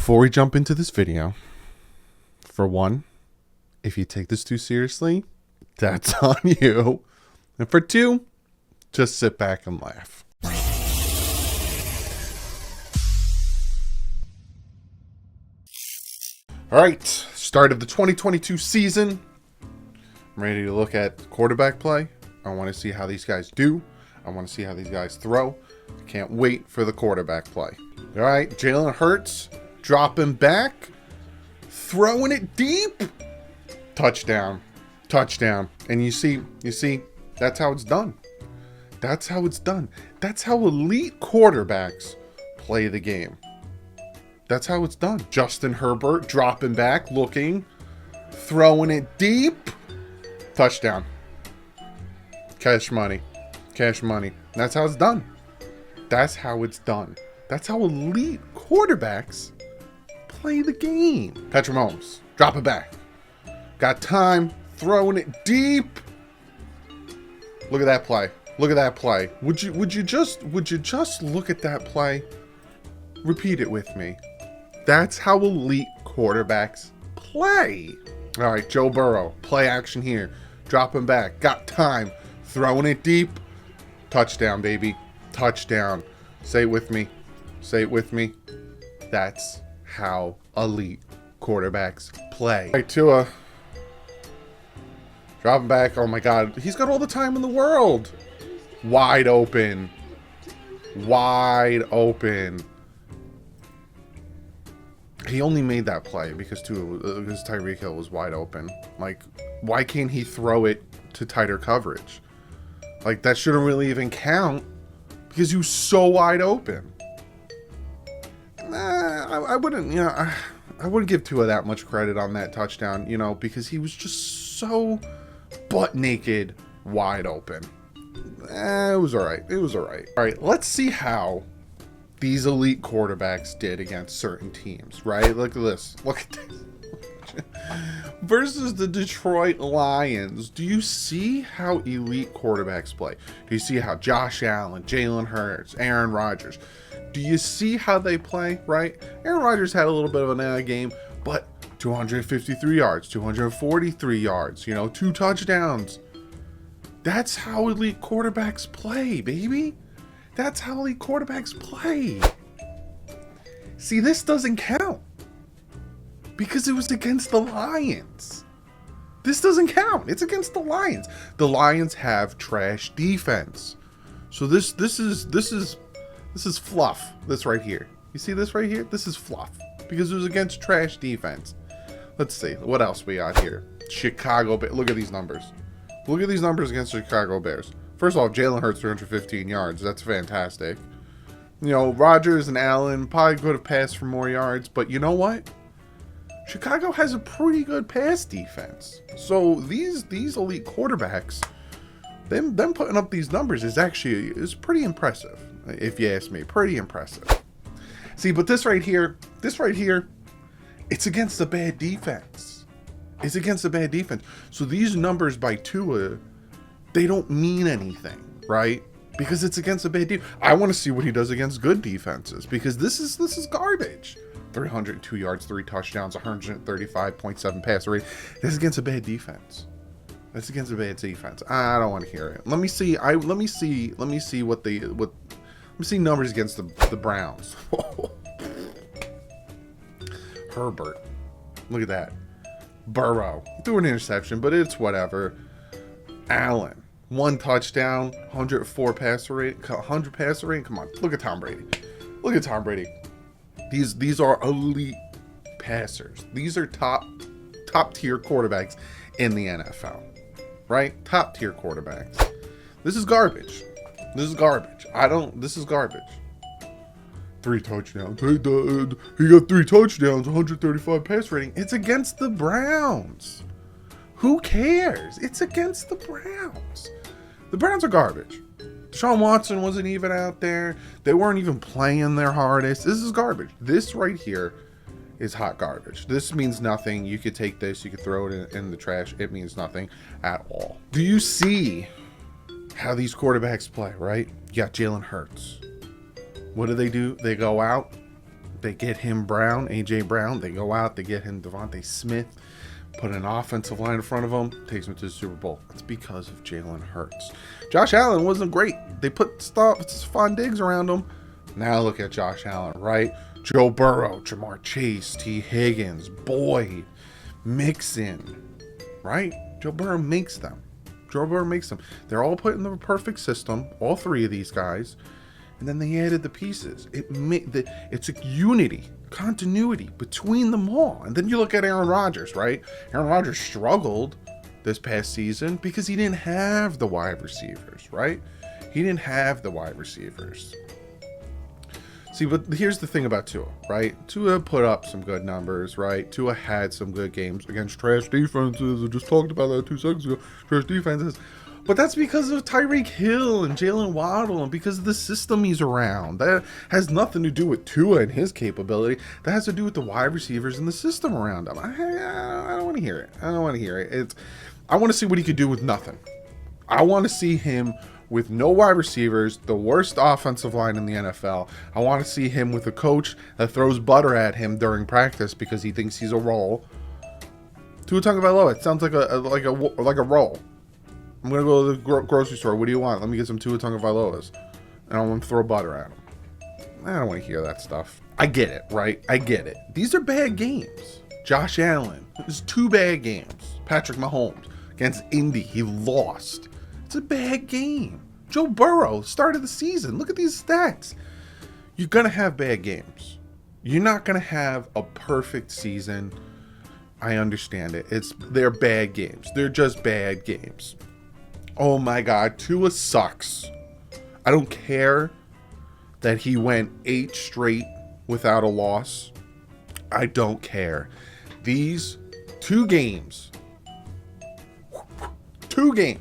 Before we jump into this video, for one, if you take this too seriously, that's on you. And for two, just sit back and laugh. All right, start of the 2022 season. I'm ready to look at quarterback play. I want to see how these guys do. I want to see how these guys throw. I can't wait for the quarterback play. All right, Jalen Hurts dropping back, throwing it deep. Touchdown. And you see, that's how it's done. That's how it's done. That's how elite quarterbacks play the game. That's how it's done. Justin Herbert dropping back, looking, throwing it deep. Touchdown. Cash money. That's how it's done. That's how elite quarterbacks play the game. Patrick Mahomes, drop it back. Got time, throwing it deep. Look at that play. Would you just look at that play? Repeat it with me. That's how elite quarterbacks play. All right, Joe Burrow, play action here. Dropping back, got time, throwing it deep. Touchdown, baby. Touchdown. Say it with me. That's how elite quarterbacks play. All right, Tua. Dropping back. Oh my God. He's got all the time in the world. Wide open. He only made that play because Tyreek Hill was wide open. Like, why can't he throw it to tighter coverage? Like, that shouldn't really even count because he was so wide open. I wouldn't give Tua that much credit on that touchdown, because he was just so butt naked, wide open. It was all right. All right, let's see how these elite quarterbacks did against certain teams, right? Look at this. Versus the Detroit Lions. Do you see how elite quarterbacks play? Do you see how Josh Allen, Jalen Hurts, Aaron Rodgers, do you see how they play, right? Aaron Rodgers had a little bit of an game, but 253 yards, 243 yards, 2 touchdowns. That's how elite quarterbacks play, baby. That's how elite quarterbacks play. See, this doesn't count because it was against the Lions. This doesn't count. It's against the Lions. The Lions have trash defense. So this is fluff. This right here. You see this right here? This is fluff because it was against trash defense. Let's see what else we got here. Chicago Bears. Look at these numbers. Look at these numbers against the Chicago Bears. First off, Jalen Hurts 315 yards. That's fantastic. Rodgers and Allen probably could have passed for more yards, but you know what? Chicago has a pretty good pass defense. So these elite quarterbacks, them putting up these numbers is pretty impressive. If you ask me, pretty impressive. See, but this right here, it's against a bad defense. So these numbers by Tua, they don't mean anything, right? Because it's against a bad defense. I want to see what he does against good defenses because this is garbage. 302 yards, 3 touchdowns, 135.7 passer rate. This is against a bad defense. I don't want to hear it. Let me see numbers against the Browns. Herbert. Look at that. Burrow. Threw an interception, but it's whatever. Allen. 1 touchdown, 104 passer rate, 100 passer rate. Come on, look at Tom Brady. These are elite passers. These are top tier quarterbacks in the NFL, right? Top tier quarterbacks. This is garbage. This is garbage. 3 touchdowns. He got 3 touchdowns, 135 pass rating. It's against the Browns. Who cares? It's against the Browns. The Browns are garbage. Deshaun Watson wasn't even out there. They weren't even playing their hardest. This is garbage. This right here is hot garbage. This means nothing. You could take this. You could throw it in the trash. It means nothing at all. Do you see how these quarterbacks play, right? You got Jalen Hurts. What do? They go out. They get him Brown, A.J. Brown. They go out, they get him Devontae Smith, put an offensive line in front of him, takes him to the Super Bowl. It's because of Jalen Hurts. Josh Allen wasn't great. They put Stephon Diggs around him. Now look at Josh Allen, right? Joe Burrow, Jamar Chase, T. Higgins, Boyd, Mixon, right? Joe Burrow makes them. They're all put in the perfect system, all three of these guys, and then they added the pieces. It's a unity, continuity between them all. And then you look at Aaron Rodgers, right? Aaron Rodgers struggled this past season because he didn't have the wide receivers, right? He didn't have the wide receivers. See, but here's the thing about Tua, right? Tua put up some good numbers, right? Tua had some good games against trash defenses. I just talked about that 2 seconds ago. Trash defenses. But that's because of Tyreek Hill and Jalen Waddle and because of the system he's around. That has nothing to do with Tua and his capability. That has to do with the wide receivers and the system around him. I don't want to hear it. I want to see what he could do with nothing. I want to see him with no wide receivers, the worst offensive line in the NFL. I want to see him with a coach that throws butter at him during practice because he thinks he's a roll. Tua Tagovailoa, it sounds like a roll. I'm gonna go to the grocery store. What do you want? Let me get some Tua Tagovailoas, and I want to throw butter at him. I don't want to hear that stuff. I get it, right? I get it. These are bad games. Josh Allen, it was 2 bad games. Patrick Mahomes against Indy, he lost. It's a bad game. Joe Burrow, start of the season. Look at these stats. You're going to have bad games. You're not going to have a perfect season. I understand it. They're bad games. They're just bad games. Oh my God, Tua sucks. I don't care that he went 8 straight without a loss. I don't care. These 2 games,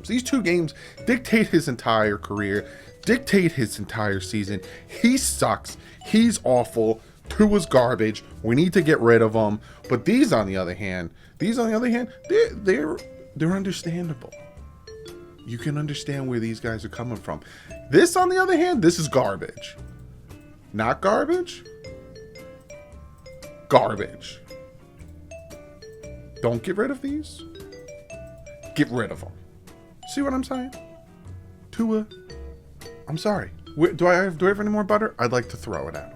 these 2 games dictate his entire career, dictate his entire season. He sucks. He's awful. Tua's garbage. We need to get rid of him. But these on the other hand, they're understandable. You can understand where these guys are coming from. This, on the other hand, this is garbage. Not garbage. Garbage. Don't get rid of these. Get rid of them. See what I'm saying? Tua, I'm sorry. Do I have any more butter? I'd like to throw it at him.